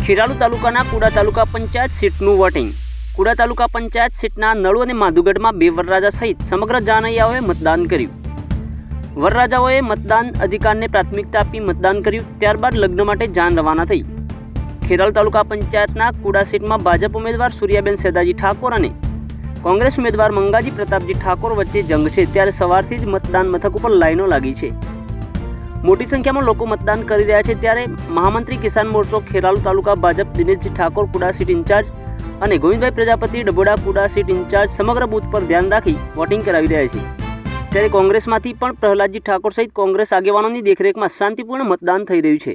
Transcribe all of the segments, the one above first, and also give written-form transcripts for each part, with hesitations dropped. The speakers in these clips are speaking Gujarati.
ખેરાલુ તાલુકાના કુડા તાલુકા પંચાયત સીટનું વોટિંગ। કુડા તાલુકા પંચાયત સીટના નળુ અને માધુગઢમાં 2 વરરાજા સહિત સમગ્ર જાનૈયાઓએ મતદાન કર્યું। વરરાજાઓએ મતદાન અધિકારને પ્રાથમિકતા આપી મતદાન કર્યું। ત્યારબાદ લગ્ન માટે જાન રવાના થઈ। ખેરાલુ તાલુકા પંચાયતના કુડા સીટમાં ભાજપ ઉમેદવાર સૂર્યાબેન સેદાજી ઠાકોર અને કોંગ્રેસ ઉમેદવાર મંગાજી પ્રતાપજી ઠાકોર વચ્ચે જંગ છે। ત્યારે સવારથી જ મતદાન મથક ઉપર લાઈનો લાગી છે। મોટી સંખ્યામાં લોકો મતદાન કરી રહ્યા છે। ત્યારે મહામંત્રી કિસાન મોરચો ખેરાલુ તાલુકા ભાજપ દિનેશજી ઠાકોર કુડા સીટ ઇન્ચાર્જ અને ગોવિંદભાઈ પ્રજાપતિ ડબોડા કુડા સીટ ઇન્ચાર્જ સમગ્ર બૂથ પર ધ્યાન રાખી વોટિંગ કરાવી રહ્યા છે। ત્યારે કોંગ્રેસમાંથી પણ પ્રહલાદજી ઠાકોર સહિત કોંગ્રેસ આગેવાનોની દેખરેખમાં શાંતિપૂર્ણ મતદાન થઈ રહ્યું છે।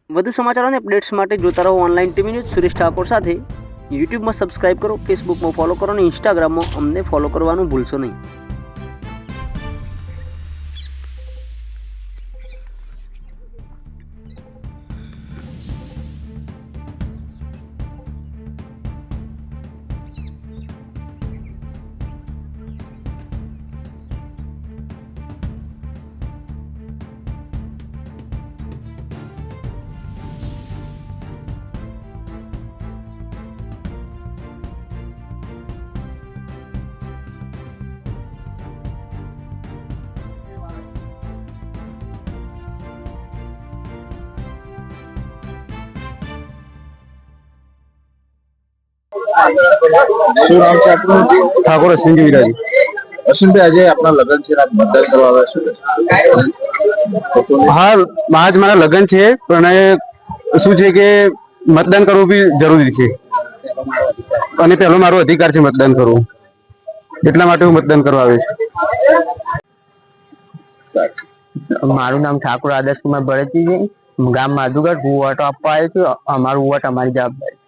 વધુ સમાચારો અને અપડેટ્સ માટે જોતા રહો online TV news Suresh Thakor સાથે। યુટ્યુબમાં સબસ્ક્રાઇબ કરો, ફેસબુકમાં ફોલો કરો અને ઇન્સ્ટાગ્રામમાં અમને ફોલો કરવાનું ભૂલશો નહીં। શું નામ છે આપનું? ઠાકોર અશ્વિનજી વિરાજી। અશ્વિનભાઈ, આજે આપણા લગ્ન છે, આજ મતદાન કરવા આવ્યા છો? હા, આજ મારા લગ્ન છે, પણ શું છે કે મતદાન કરવું બી જરૂરી છે અને પહેલો મારો અધિકાર છે મતદાન કરવું, એટલા માટે હું મતદાન કરવા આવ્યો છું। મારું નામ ઠાકોર આદર્શ કુમાર ભરતજી છે, ગામ માધુગઢ। હું વોટ આપવા આવ્યો છું। અમારું વોટ અમારી જવાબદારી।